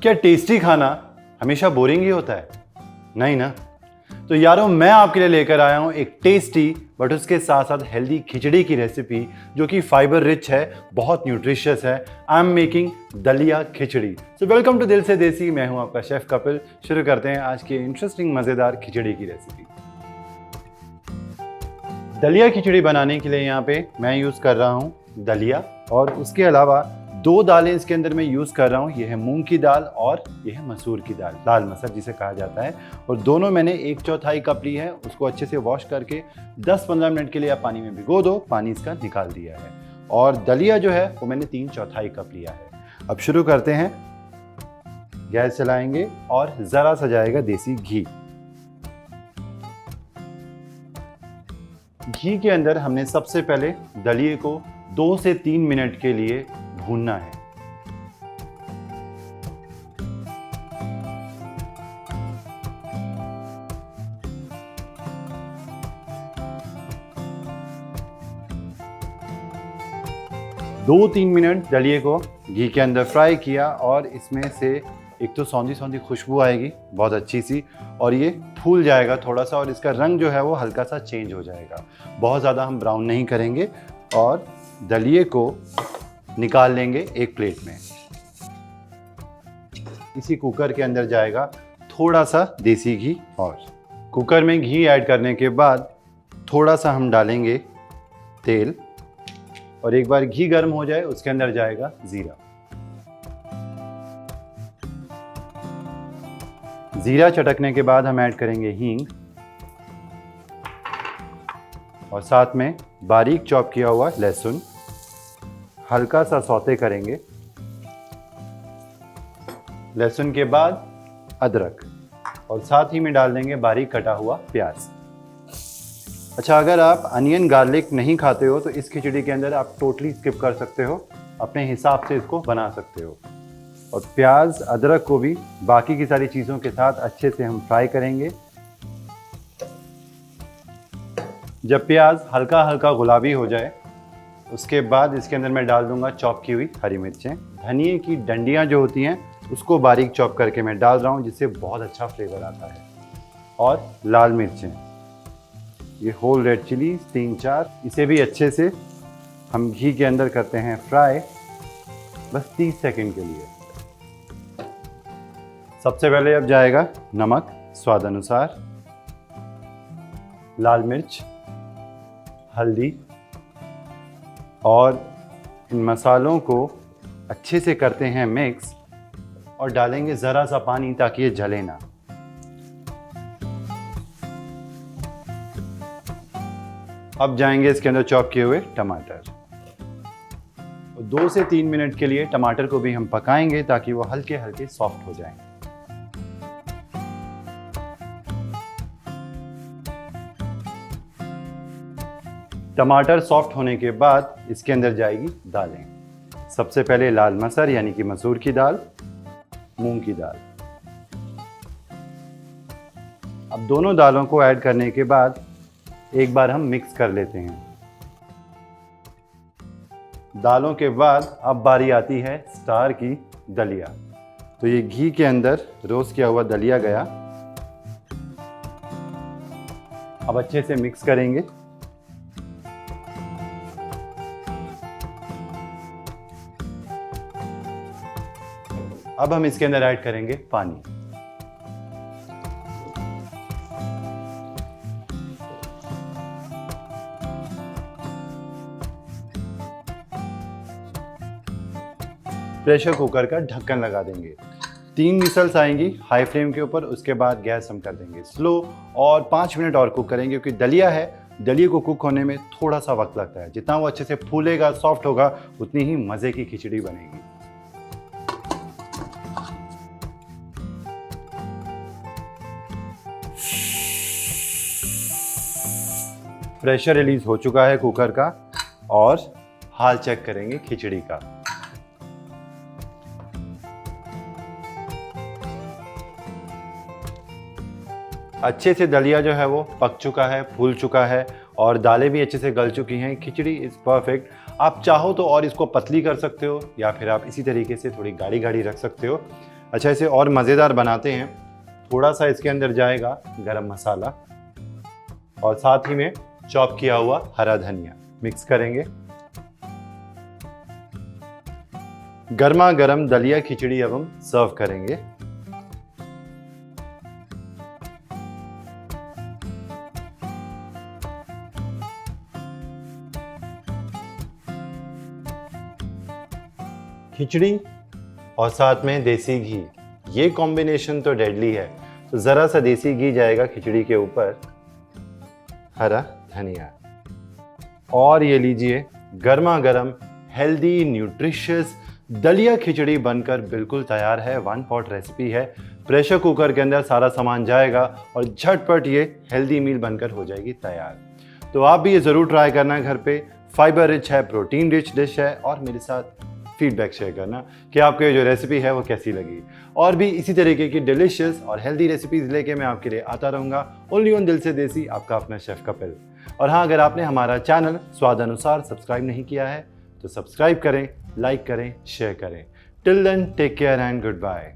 क्या टेस्टी खाना हमेशा बोरिंग ही होता है? नहीं ना। तो यारों, मैं आपके लिए लेकर आया हूं एक टेस्टी बट उसके साथ साथ हेल्दी खिचड़ी की रेसिपी जो कि फाइबर रिच है, बहुत न्यूट्रिशियस है। आई एम मेकिंग दलिया खिचड़ी। सो वेलकम टू दिल से देसी। मैं हूं आपका शेफ कपिल। शुरू करते हैं आज की इंटरेस्टिंग मजेदार खिचड़ी की रेसिपी। दलिया खिचड़ी बनाने के लिए यहाँ पे मैं यूज कर रहा हूँ दलिया, और उसके अलावा दो दालें इसके अंदर मैं यूज कर रहा हूँ। ये है मूंग की दाल और ये है मसूर की दाल, लाल मसर जिसे कहा जाता है। और दोनों मैंने 1/4 कप ली है। उसको अच्छे से वॉश करके 10-15 मिनट के लिए आप पानी में भिगो दो। पानी इसका निकाल दिया है। और दलिया जो है वो मैंने 3/4 कप लिया है। अब शुरू करते हैं। गैस चलाएंगे और जरा सा जाएगा देसी घी। घी के अंदर हमने सबसे पहले दलिये को 2 से 3 मिनट के लिए भूनना है। दो 3 मिनट दलिये को घी के अंदर फ्राई किया और इसमें से एक तो सौंधी सौंधी खुशबू आएगी बहुत अच्छी सी, और ये फूल जाएगा थोड़ा सा, और इसका रंग जो है वो हल्का सा चेंज हो जाएगा। बहुत ज़्यादा हम ब्राउन नहीं करेंगे। और दलिये को निकाल लेंगे एक प्लेट में। इसी कुकर के अंदर जाएगा थोड़ा सा देसी घी, और कुकर में घी ऐड करने के बाद थोड़ा सा हम डालेंगे तेल, और एक बार घी गर्म हो जाए उसके अंदर जाएगा जीरा। जीरा चटकने के बाद हम ऐड करेंगे हींग, और साथ में बारीक चॉप किया हुआ लहसुन। हल्का सा सौते करेंगे। लहसुन के बाद अदरक, और साथ ही में डाल देंगे बारीक कटा हुआ प्याज। अच्छा, अगर आप अनियन गार्लिक नहीं खाते हो तो इस खिचड़ी के अंदर आप टोटली स्किप कर सकते हो, अपने हिसाब से इसको बना सकते हो। और प्याज अदरक को भी बाकी की सारी चीज़ों के साथ अच्छे से हम फ्राई करेंगे। जब प्याज हल्का हल्का गुलाबी हो जाए उसके बाद इसके अंदर मैं डाल दूंगा चॉप की हुई हरी मिर्चें। धनिए की डंडियां जो होती हैं उसको बारीक चॉप करके मैं डाल रहा हूं, जिससे बहुत अच्छा फ्लेवर आता है। और लाल मिर्चें, ये होल रेड चिलीज 3-4, इसे भी अच्छे से हम घी के अंदर करते हैं फ्राई, बस 30 सेकंड के लिए। सबसे पहले अब जाएगा नमक स्वाद अनुसार, लाल मिर्च, हल्दी, और इन मसालों को अच्छे से करते हैं मिक्स, और डालेंगे ज़रा सा पानी ताकि ये जले ना। अब जाएंगे इसके अंदर चॉप किए हुए टमाटर। 2 से 3 मिनट के लिए टमाटर को भी हम पकाएंगे ताकि वो हल्के हल्के सॉफ्ट हो जाएं। टमाटर सॉफ्ट होने के बाद इसके अंदर जाएगी दालें। सबसे पहले लाल मसर यानी कि मसूर की दाल, मूंग की दाल। अब दोनों दालों को ऐड करने के बाद एक बार हम मिक्स कर लेते हैं। दालों के बाद अब बारी आती है स्टार की, दलिया। तो ये घी के अंदर रोस्ट किया हुआ दलिया गया। अब अच्छे से मिक्स करेंगे। अब हम इसके अंदर ऐड करेंगे पानी। प्रेशर कुकर का ढक्कन लगा देंगे। 3 विसल्स आएंगी हाई फ्लेम के ऊपर, उसके बाद गैस हम कर देंगे स्लो, और 5 मिनट और कुक करेंगे, क्योंकि दलिया है, दलिये को कुक होने में थोड़ा सा वक्त लगता है। जितना वो अच्छे से फूलेगा, सॉफ्ट होगा, उतनी ही मज़े की खिचड़ी बनेगी। प्रेशर रिलीज हो चुका है कुकर का, और हाल चेक करेंगे खिचड़ी का। अच्छे से दलिया जो है वो पक चुका है, फूल चुका है, और दालें भी अच्छे से गल चुकी हैं। खिचड़ी इज़ परफेक्ट। आप चाहो तो और इसको पतली कर सकते हो, या फिर आप इसी तरीके से थोड़ी गाढ़ी गाढ़ी रख सकते हो। अच्छा, इसे और मज़ेदार बनाते हैं, थोड़ा सा इसके अंदर जाएगा गरम मसाला और साथ ही में चॉप किया हुआ हरा धनिया मिक्स करेंगे। गर्मा गर्म दलिया खिचड़ी अब हम सर्व करेंगे। खिचड़ी और साथ में देसी घी, ये कॉम्बिनेशन तो डेडली है। तो ज़रा सा देसी घी जाएगा खिचड़ी के ऊपर, हरा धनिया, और ये लीजिए गर्मा गर्म हेल्दी न्यूट्रिशियस दलिया खिचड़ी बनकर बिल्कुल तैयार है। 1 पॉट रेसिपी है, प्रेशर कुकर के अंदर सारा सामान जाएगा और झटपट ये हेल्दी मील बनकर हो जाएगी तैयार। तो आप भी ये ज़रूर ट्राई करना घर पे। फाइबर रिच है, प्रोटीन रिच डिश है, और मेरे साथ फीडबैक शेयर करना कि आपको ये जो रेसिपी है वो कैसी लगी। और भी इसी तरीके की डिलिशियस और हेल्दी रेसिपीज़ लेके मैं आपके लिए आता रहूँगा। ओनली ऑन दिल से देसी, आपका अपना शेफ़ कपिल। और हाँ, अगर आपने हमारा चैनल स्वाद अनुसार सब्सक्राइब नहीं किया है तो सब्सक्राइब करें, लाइक करें, शेयर करें। Till then take care and good bye.